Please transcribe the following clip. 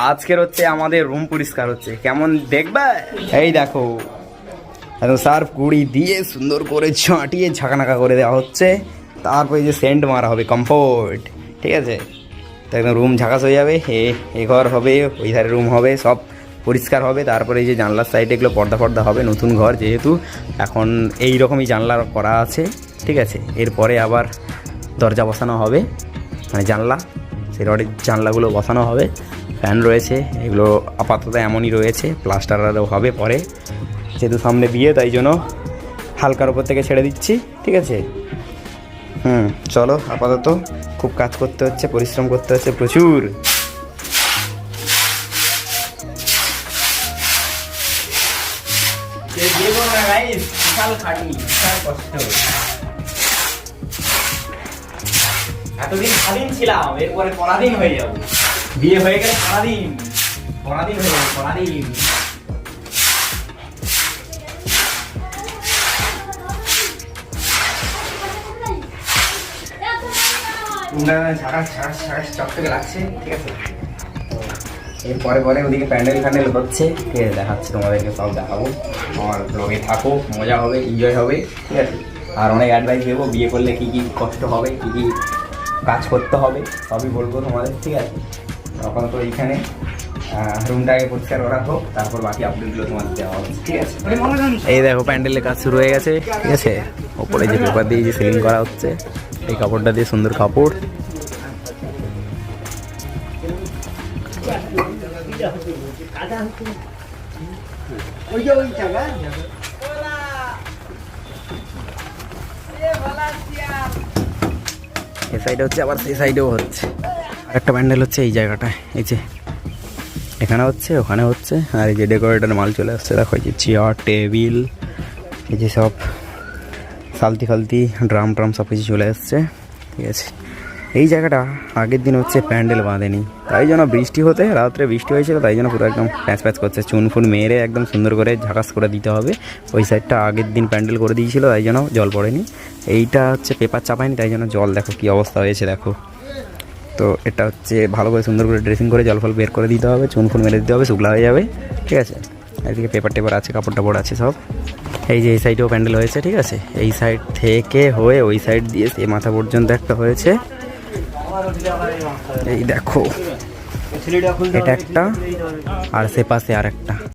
আজকের হচ্ছে আমাদের রুম পরিষ্কার হচ্ছে, কেমন দেখবে? এই দেখো একদম সার্ফ গুঁড়ি দিয়ে সুন্দর করে ছাঁটিয়ে ঝাঁকানাকা করে দেওয়া হচ্ছে। তারপরে যে সেন্ট মারা হবে কমফোর্ট, ঠিক আছে? তো একদম রুম ঝাঁকাস হয়ে যাবে। এ ঘর হবে, ওই ধারে রুম হবে, সব পরিষ্কার হবে। তারপরে এই যে জানলার সাইডে এগুলো পর্দা ফর্দা হবে, নতুন ঘর যেহেতু এখন এই রকমই জানলা করা আছে, ঠিক আছে? এরপরে আবার দরজা বসানো হবে, মানে জানলা, সেই রডের জানলাগুলো বসানো হবে। ফ্যান রয়েছে, এগুলো আপাতত এমনই রয়েছে, প্লাস্টার আরও হবে পরে, যেহেতু সামনে বিয়ে তাই জন্য হালকার ওপর থেকে ছেড়ে দিচ্ছি, ঠিক আছে? চলো, আপাতত খুব কাজ করতে হচ্ছে, পরিশ্রম করতে হচ্ছে প্রচুর। এতদিন স্বাধীন ছিলাম, এরপরে পরাধীন হয়ে যাবো। বিয়ে হয়ে গেলে পরাধীন হয়ে যাবো, পরাধীন। চকচকে লাগছে, ঠিক আছে? এরপরে ওদিকে প্যান্ডেল ফ্যান্ডেল হচ্ছে, ঠিক আছে? দেখাচ্ছি তোমাদেরকে, সব দেখাবো। আমার ব্লগে থাকো, মজা হবে, এনজয় হবে, ঠিক আছে? আর অনেক অ্যাডভাইস দেবো, বিয়ে করলে কী কী কষ্ট হবে, কী কী কাজ করতে হবে, সবই বলবো তোমাদের, ঠিক আছে? আপাতত এইখানে রুমটাকে পরিষ্কার করা হোক, তারপর বাকি আপডেটগুলো তোমাদের দেওয়া হবে, ঠিক আছে? এই দেখো প্যান্ডেলের কাজ শুরু হয়ে গেছে, ঠিক আছে? ওপরে যে পেপার দিয়ে যে সিলিং করা হচ্ছে, এই কাপড়টা দিয়ে, সুন্দর কাপড়। এই সাইডে হচ্ছে, আবার সেই সাইডেও হচ্ছে। আরেকটা প্যান্ডেল হচ্ছে এই জায়গাটায়, এই যে এখানে হচ্ছে, ওখানে হচ্ছে। আর এই যে ডেকোরেটর মাল চলে আসছে, দেখো এই যে চেয়ার টেবিল, এই যে সব সালতি ফালতি ড্রাম ট্রাম সব কিছু চলে আসছে, ঠিক আছে? এই জায়গাটা আগের দিন হচ্ছে প্যান্ডেল বাঁধেনি, তাই জন্য বৃষ্টি হতে, রাত্রে বৃষ্টি হয়েছিল, তাই জন্য পুরো একদম প্যাঁচ প্যাঁচ করছে। চুন ফুন মেরে একদম সুন্দর করে ঝাঁকাস করে দিতে হবে। ওই সাইডটা আগের দিন প্যান্ডেল করে দিয়েছিল, তাই জন্য জল পড়েনি। এইটা হচ্ছে পেপার চাপায়নি, তাই জন্য জল দেখো কী অবস্থা হয়েছে, দেখো। তো এটা হচ্ছে ভালো করে সুন্দর করে ড্রেসিং করে জল ফল বের করে দিতে হবে, চুন ফুন মেরে দিতে হবে, শুকলা হয়ে যাবে, ঠিক আছে? এদিকে পেপার টেপার আছে, কাপড় টাপড় আছে সব। এই যে এই সাইডেও প্যান্ডেল হয়েছে, ঠিক আছে? এই সাইড থেকে হয়ে ওই সাইড দিয়ে এই মাথা পর্যন্ত একটা হয়েছে, এই দেখো এটা একটা, আর সে পাশে আর একটা।